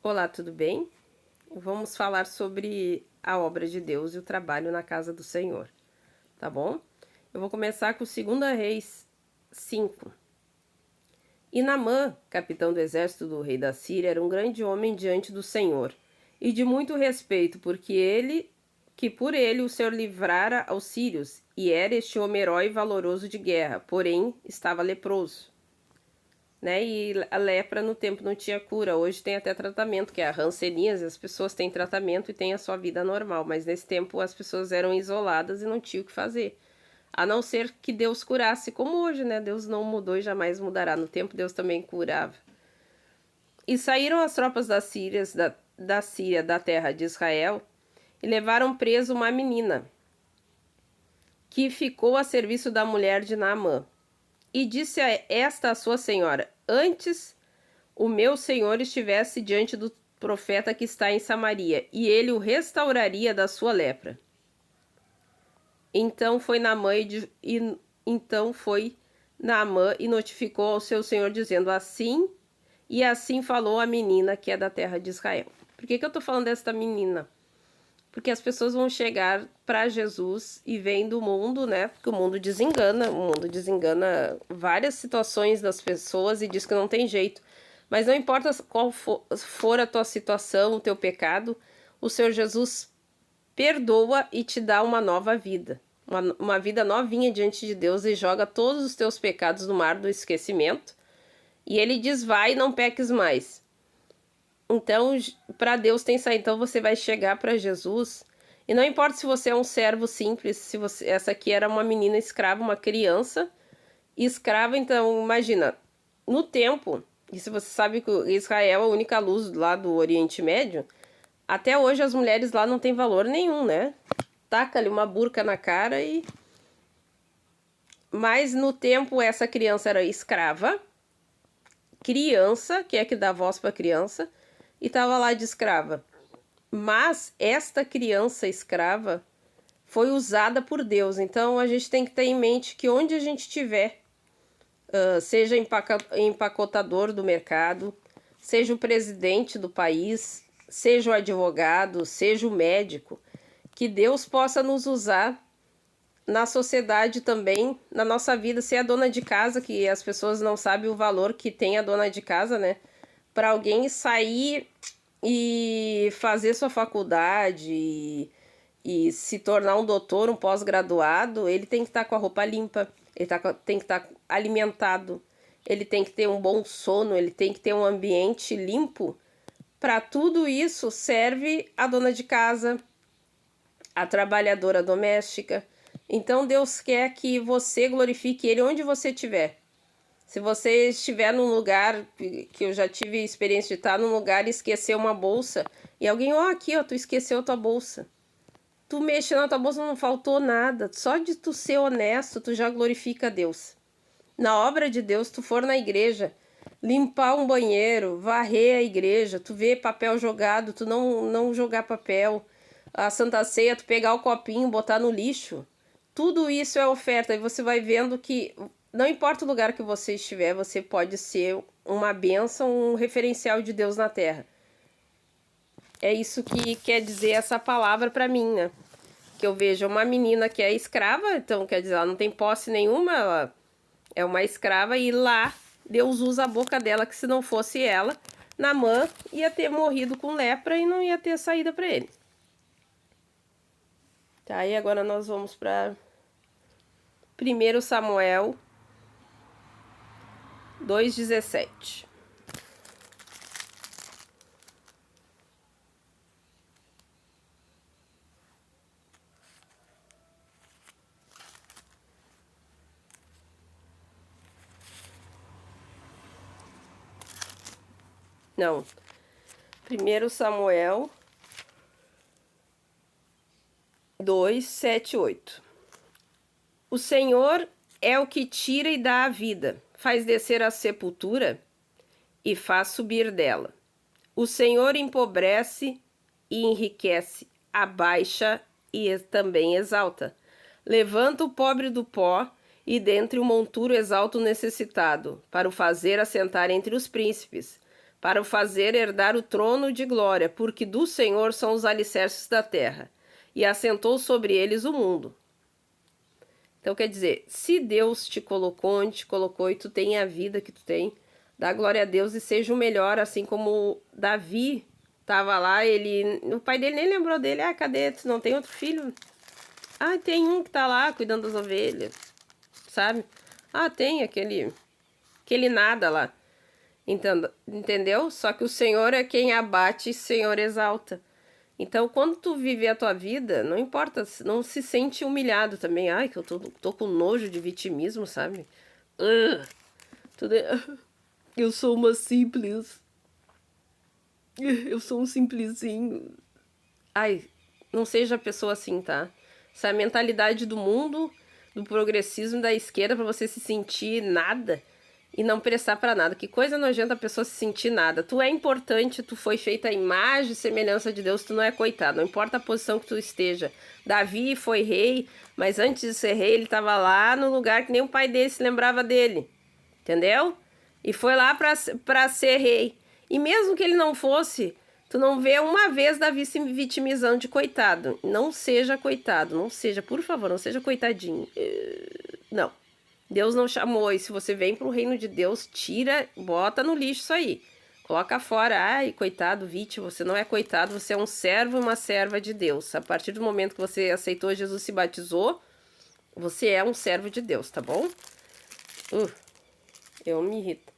Olá, tudo bem? Vamos falar sobre a obra de Deus e o trabalho na casa do Senhor, tá bom? Eu vou começar com 2 Reis 5. E Naamã, capitão do exército do rei da Síria, era um grande homem diante do Senhor, e de muito respeito, que por ele o Senhor livrara aos sírios, e era este homem herói valoroso de guerra, porém estava leproso. Né? E a lepra no tempo não tinha cura. Hoje tem até tratamento, que é a hanseníase. As pessoas têm tratamento e têm a sua vida normal, mas nesse tempo as pessoas eram isoladas e não tinham o que fazer. A não ser que Deus curasse, como hoje, né? Deus não mudou e jamais mudará. No tempo Deus também curava. E saíram as tropas da Síria da terra de Israel e levaram preso uma menina que ficou a serviço da mulher de Naamã. E disse a esta a sua senhora: antes o meu senhor estivesse diante do profeta que está em Samaria, e ele o restauraria da sua lepra. Então foi Naamã e notificou ao seu senhor, dizendo: assim e assim falou a menina que é da terra de Israel. Por que eu estou falando desta menina? Porque as pessoas vão chegar para Jesus e vêm do mundo, né? Porque o mundo desengana várias situações das pessoas e diz que não tem jeito. Mas não importa qual for a tua situação, o teu pecado, o Senhor Jesus perdoa e te dá uma nova vida. Uma vida novinha diante de Deus, e joga todos os teus pecados no mar do esquecimento. E ele diz: vai e não peques mais. Então, para Deus tem saído. Então, você vai chegar para Jesus, e não importa se você é um servo simples, essa aqui era uma menina escrava, uma criança escrava. Então, imagina, no tempo, e se você sabe que Israel é a única luz lá do Oriente Médio, até hoje as mulheres lá não têm valor nenhum, né? Taca ali uma burca na cara e... Mas no tempo essa criança era escrava, que é que dá voz para criança, e estava lá de escrava. Mas esta criança escrava foi usada por Deus. Então a gente tem que ter em mente que onde a gente estiver, seja empacotador do mercado, seja o presidente do país, seja o advogado, seja o médico, que Deus possa nos usar na sociedade também, na nossa vida. Ser a dona de casa, que as pessoas não sabem o valor que tem a dona de casa, né? Para alguém sair e fazer sua faculdade e se tornar um doutor, um pós-graduado, ele tem que estar com a roupa limpa, tem que estar alimentado, ele tem que ter um bom sono, ele tem que ter um ambiente limpo. Para tudo isso serve a dona de casa, a trabalhadora doméstica. Então Deus quer que você glorifique Ele onde você estiver. Se você estiver num lugar, que eu já tive experiência de estar num lugar e esquecer uma bolsa, e alguém, aqui, tu esqueceu a tua bolsa. Tu mexeu na tua bolsa, não faltou nada. Só de tu ser honesto, tu já glorifica a Deus. Na obra de Deus, tu for na igreja, limpar um banheiro, varrer a igreja, tu vê papel jogado, tu não jogar papel. A Santa Ceia, tu pegar o copinho, botar no lixo. Tudo isso é oferta, e você vai vendo que não importa o lugar que você estiver, você pode ser uma bênção, um referencial de Deus na terra. É isso que quer dizer essa palavra para mim, né? Que eu vejo uma menina que é escrava, então quer dizer, ela não tem posse nenhuma, ela é uma escrava, e lá Deus usa a boca dela, que se não fosse ela, Naamã ia ter morrido com lepra e não ia ter saída para ele. Tá, e agora nós vamos para 1 Samuel 2,17. Não. 1 Samuel 2, 7, 8. O Senhor é o que tira e dá a vida, faz descer a sepultura e faz subir dela. O Senhor empobrece e enriquece, abaixa e também exalta. Levanta o pobre do pó e dentre o monturo exalta o necessitado, para o fazer assentar entre os príncipes, para o fazer herdar o trono de glória, porque do Senhor são os alicerces da terra, e assentou sobre eles o mundo. Então, quer dizer, se Deus te colocou onde te colocou e tu tem a vida que tu tem, dá glória a Deus e seja o melhor, assim como Davi estava lá, o pai dele nem lembrou dele. Ah, cadê? Tu não tem outro filho? Ah, tem um que tá lá cuidando das ovelhas, sabe? Ah, tem aquele nada lá. Entendeu? Só que o Senhor é quem abate e o Senhor exalta. Então, quando tu viver a tua vida, não importa, não se sente humilhado também. Ai, que eu tô com nojo de vitimismo, sabe? Eu sou uma simples. Eu sou um simplesinho. Ai, não seja pessoa assim, tá? Essa mentalidade do mundo, do progressismo da esquerda pra você se sentir nada e não prestar pra nada. Que coisa nojenta a pessoa se sentir nada. Tu é importante, tu foi feita a imagem e semelhança de Deus, tu não é coitado. Não importa a posição que tu esteja. Davi foi rei, mas antes de ser rei, ele tava lá no lugar que nem o pai dele se lembrava dele. Entendeu? E foi lá pra ser rei. E mesmo que ele não fosse, tu não vê uma vez Davi se vitimizando de coitado. Não seja coitado, não seja, por favor, não seja coitadinho. Não. Deus não chamou. E se você vem pro reino de Deus, tira, bota no lixo isso aí. Coloca fora. Ai, coitado, vítima. Você não é coitado, você é um servo e uma serva de Deus. A partir do momento que você aceitou Jesus, se batizou, você é um servo de Deus, tá bom? Eu me irrito.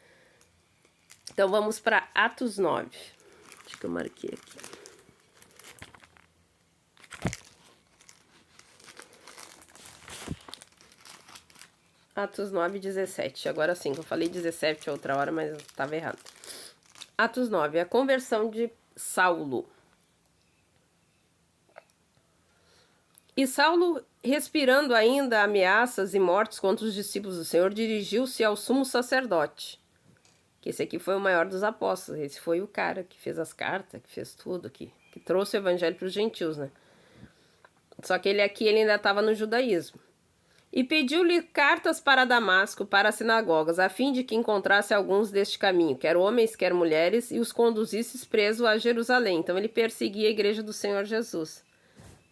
Então vamos para Atos 9. Acho que eu marquei aqui. Atos 9, 17. Agora sim, eu falei 17 outra hora, mas estava errado. Atos 9, a conversão de Saulo. E Saulo, respirando ainda ameaças e mortes contra os discípulos do Senhor, dirigiu-se ao sumo sacerdote. Que esse aqui foi o maior dos apóstolos. Esse foi o cara que fez as cartas, que fez tudo, que trouxe o evangelho para os gentios, né? Só que ele ainda estava no judaísmo. E pediu-lhe cartas para Damasco, para as sinagogas, a fim de que encontrasse alguns deste caminho, quer homens, quer mulheres, e os conduzisse presos a Jerusalém. Então ele perseguia a igreja do Senhor Jesus,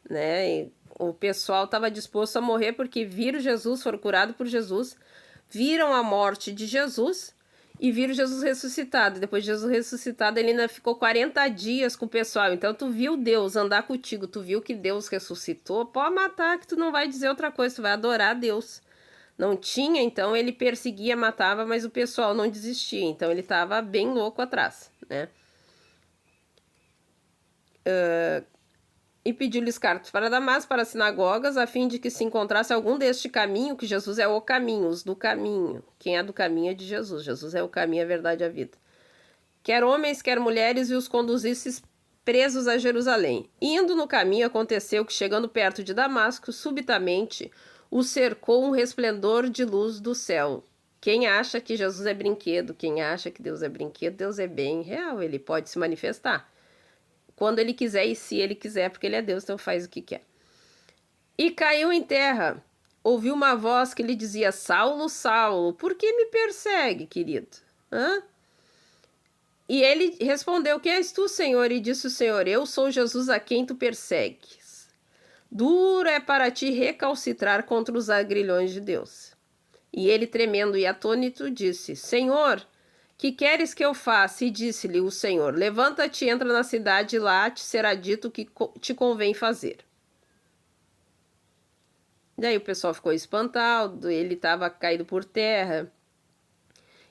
né? E o pessoal estava disposto a morrer porque viram Jesus, foram curados por Jesus, viram a morte de Jesus e viram Jesus ressuscitado. Depois de Jesus ressuscitado, ele ainda ficou 40 dias com o pessoal. Então tu viu Deus andar contigo, tu viu que Deus ressuscitou, pode matar que tu não vai dizer outra coisa, tu vai adorar a Deus. Não tinha, então ele perseguia, matava, mas o pessoal não desistia. Então ele estava bem louco atrás, né? E pediu-lhes cartas para Damasco, para as sinagogas, a fim de que se encontrasse algum deste caminho, que Jesus é o caminho, os do caminho. Quem é do caminho é de Jesus. Jesus é o caminho, a verdade e a vida. Quer homens, quer mulheres, e os conduzisse presos a Jerusalém. Indo no caminho, aconteceu que, chegando perto de Damasco, subitamente o cercou um resplendor de luz do céu. Quem acha que Jesus é brinquedo, quem acha que Deus é brinquedo, Deus é bem real, ele pode se manifestar quando ele quiser e se ele quiser, porque ele é Deus, então faz o que quer. E caiu em terra. Ouviu uma voz que lhe dizia: Saulo, Saulo, por que me persegue, querido? Hã? E ele respondeu: Quem és tu, Senhor? E disse o Senhor: Eu sou Jesus a quem tu persegues. Duro é para ti recalcitrar contra os agrilhões de Deus. E ele, tremendo e atônito, disse: Senhor, que queres que eu faça? E disse-lhe o Senhor: Levanta-te, entra na cidade, e lá te será dito o que te convém fazer. Daí o pessoal ficou espantado, ele estava caído por terra.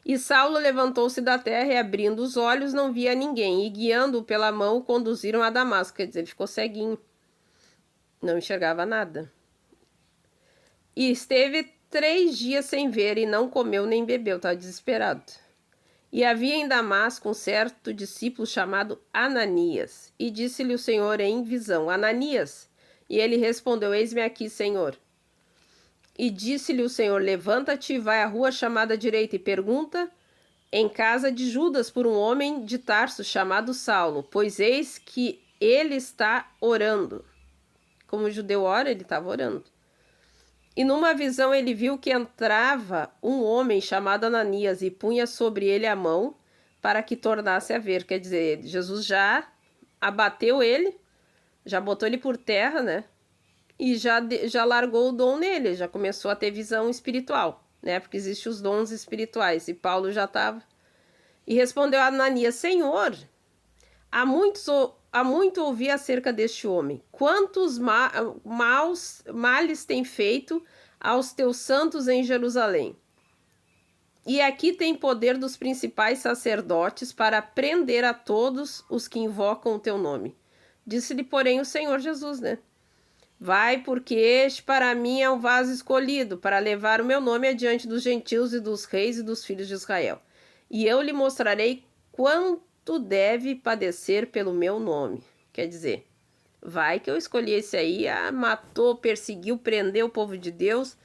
E Saulo levantou-se da terra e, abrindo os olhos, não via ninguém. E, guiando-o pela mão, o conduziram a Damasco. Quer dizer, ele ficou ceguinho. Não enxergava nada. E esteve 3 dias sem ver e não comeu nem bebeu. Estava desesperado. E havia em Damasco um certo discípulo chamado Ananias. E disse-lhe o Senhor em visão: Ananias. E ele respondeu: Eis-me aqui, Senhor. E disse-lhe o Senhor: Levanta-te e vai à rua chamada direita e pergunta em casa de Judas por um homem de Tarso chamado Saulo, pois eis que ele está orando. Como o judeu ora, ele estava orando. E numa visão ele viu que entrava um homem chamado Ananias e punha sobre ele a mão para que tornasse a ver. Quer dizer, Jesus já abateu ele, já botou ele por terra, né? E já largou o dom nele, já começou a ter visão espiritual, né? Porque existem os dons espirituais. E Paulo já estava. E respondeu a Ananias: Senhor, há muito ouvi acerca deste homem. Quantos males tem feito aos teus santos em Jerusalém? E aqui tem poder dos principais sacerdotes para prender a todos os que invocam o teu nome. Disse-lhe, porém, o Senhor Jesus, né? Vai, porque este para mim é um vaso escolhido, para levar o meu nome adiante dos gentios e dos reis e dos filhos de Israel. E eu lhe mostrarei quanto deve padecer pelo meu nome. Quer dizer, vai que eu escolhi esse aí, matou, perseguiu, prendeu o povo de Deus.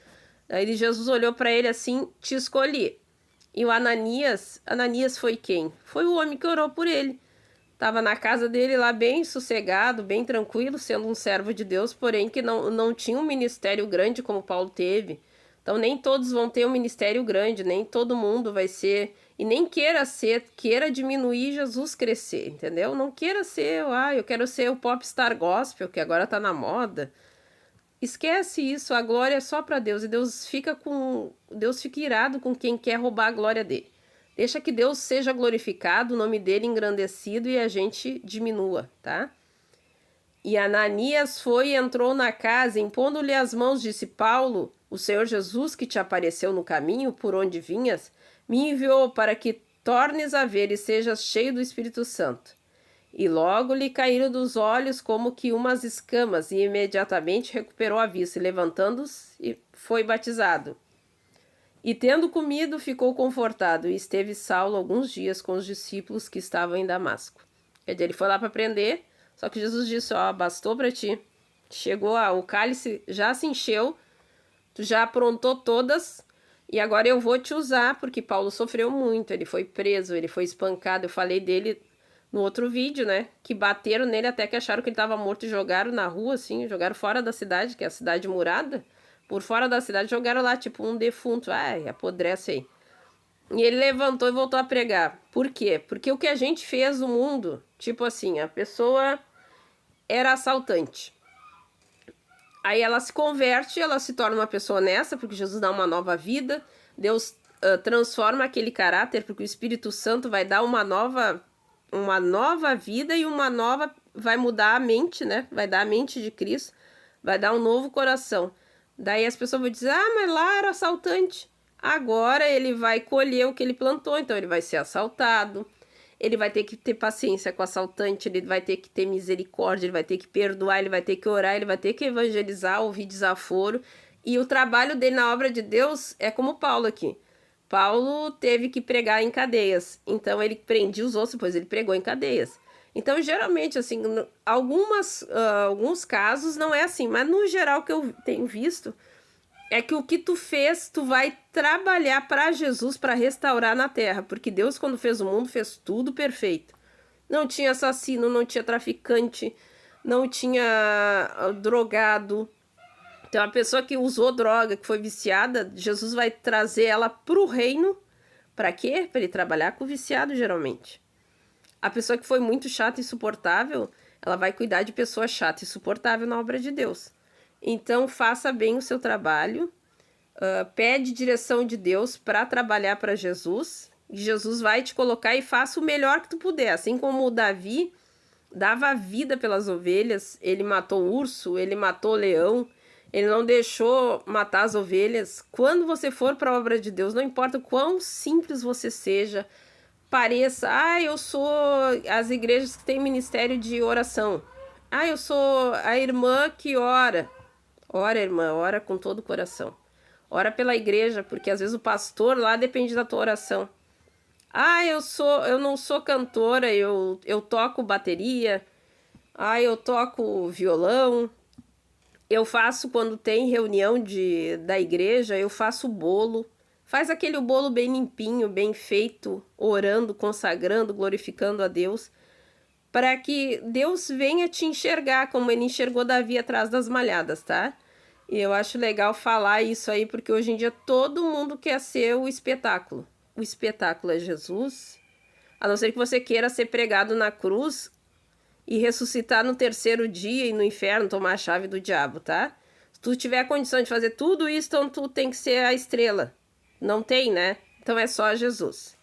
Aí Jesus olhou para ele assim, te escolhi. E o Ananias foi quem? Foi o homem que orou por ele. Estava na casa dele lá bem sossegado, bem tranquilo, sendo um servo de Deus, porém que não tinha um ministério grande como Paulo teve. Então nem todos vão ter um ministério grande, nem todo mundo vai ser, e nem queira diminuir Jesus crescer, entendeu? Não queira ser, eu quero ser o popstar gospel, que agora tá na moda. Esquece isso, a glória é só para Deus, e Deus fica irado com quem quer roubar a glória dele. Deixa que Deus seja glorificado, o nome dele engrandecido e a gente diminua, tá? E Ananias foi e entrou na casa, impondo-lhe as mãos, disse: Paulo, o Senhor Jesus que te apareceu no caminho por onde vinhas, me enviou para que tornes a ver e sejas cheio do Espírito Santo. E logo lhe caíram dos olhos como que umas escamas, e imediatamente recuperou a vista, e levantando-se, foi batizado. E tendo comido, ficou confortado, e esteve Saulo alguns dias com os discípulos que estavam em Damasco. Quer dizer, ele foi lá para prender, só que Jesus disse, bastou para ti. Chegou, o cálice já se encheu, tu já aprontou todas, e agora eu vou te usar, porque Paulo sofreu muito, ele foi preso, ele foi espancado, eu falei dele no outro vídeo, né, que bateram nele até que acharam que ele estava morto e jogaram na rua, assim, jogaram fora da cidade, que é a cidade murada, por fora da cidade, jogaram lá, tipo, um defunto, apodrece aí. E ele levantou e voltou a pregar. Por quê? Porque o que a gente fez no mundo, tipo assim, a pessoa era assaltante. Aí ela se converte, ela se torna uma pessoa honesta, porque Jesus dá uma nova vida, Deus transforma aquele caráter, porque o Espírito Santo vai dar uma nova vida e vai mudar a mente, né? Vai dar a mente de Cristo, vai dar um novo coração. Daí as pessoas vão dizer, mas lá era assaltante. Agora ele vai colher o que ele plantou, então ele vai ser assaltado, ele vai ter que ter paciência com o assaltante, ele vai ter que ter misericórdia, ele vai ter que perdoar, ele vai ter que orar, ele vai ter que evangelizar, ouvir desaforo. E o trabalho dele na obra de Deus é como Paulo aqui. Paulo teve que pregar em cadeias, então ele prendia os outros, depois ele pregou em cadeias. Então, geralmente, assim, alguns casos não é assim, mas no geral o que eu tenho visto é que o que tu fez, tu vai trabalhar para Jesus, para restaurar na terra, porque Deus, quando fez o mundo, fez tudo perfeito. Não tinha assassino, não tinha traficante, não tinha drogado. Então, a pessoa que usou droga, que foi viciada, Jesus vai trazer ela para o reino. Para quê? Para ele trabalhar com o viciado, geralmente. A pessoa que foi muito chata e insuportável, ela vai cuidar de pessoa chata e insuportável na obra de Deus. Então, faça bem o seu trabalho, pede direção de Deus para trabalhar para Jesus, e Jesus vai te colocar e faça o melhor que tu puder. Assim como o Davi dava vida pelas ovelhas, ele matou o urso, ele matou o leão, ele não deixou matar as ovelhas. Quando você for para a obra de Deus, não importa o quão simples você seja, pareça, eu sou as igrejas que têm ministério de oração. Eu sou a irmã que ora. Ora, irmã, ora com todo o coração. Ora pela igreja, porque às vezes o pastor lá depende da tua oração. Eu não sou cantora, eu toco bateria. Eu toco violão. Eu faço, quando tem reunião da igreja, eu faço bolo. Faz aquele bolo bem limpinho, bem feito, orando, consagrando, glorificando a Deus, para que Deus venha te enxergar como ele enxergou Davi atrás das malhadas, tá? E eu acho legal falar isso aí, porque hoje em dia todo mundo quer ser o espetáculo. O espetáculo é Jesus, A não ser que você queira ser pregado na cruz e ressuscitar no terceiro dia e no inferno tomar a chave do diabo, tá? Se tu tiver condição de fazer tudo isso, então tu tem que ser a estrela. Não tem, né? Então é só Jesus.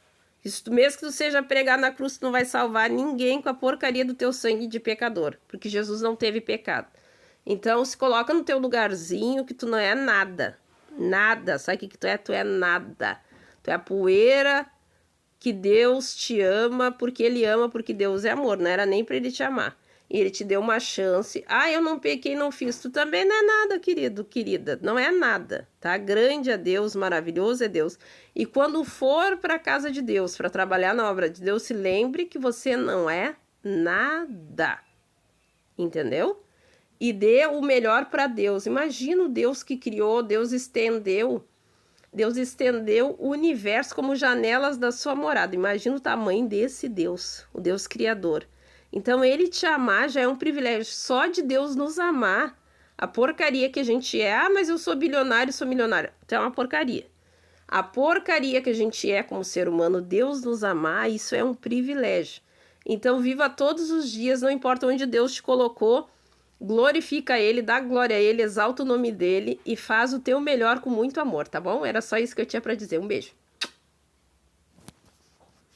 Isso, mesmo que tu seja pregado na cruz, tu não vai salvar ninguém com a porcaria do teu sangue de pecador, porque Jesus não teve pecado. Então se coloca no teu lugarzinho que tu não é nada. Nada. Sabe o que tu é? Tu é nada. Tu é a poeira que Deus te ama porque Ele ama, porque Deus é amor. Não era nem para Ele te amar. E Ele te deu uma chance. Ah, eu não pequei, não fiz. Tu também não é nada, querido, querida. Não é nada, tá? Grande é Deus, maravilhoso é Deus. E quando for para a casa de Deus, para trabalhar na obra de Deus, se lembre que você não é nada. Entendeu? E dê o melhor para Deus. Imagina o Deus que criou, Deus estendeu o universo como janelas da sua morada. Imagina o tamanho desse Deus, o Deus criador. Então, ele te amar já é um privilégio. Só de Deus nos amar, a porcaria que a gente é. Ah, mas eu sou bilionário, sou milionário. Então, é uma porcaria. A porcaria que a gente é como ser humano, Deus nos amar, isso é um privilégio. Então, viva todos os dias, não importa onde Deus te colocou, glorifica Ele, dá glória a Ele, exalta o nome dele e faz o teu melhor com muito amor, tá bom? Era só isso que eu tinha para dizer. Um beijo.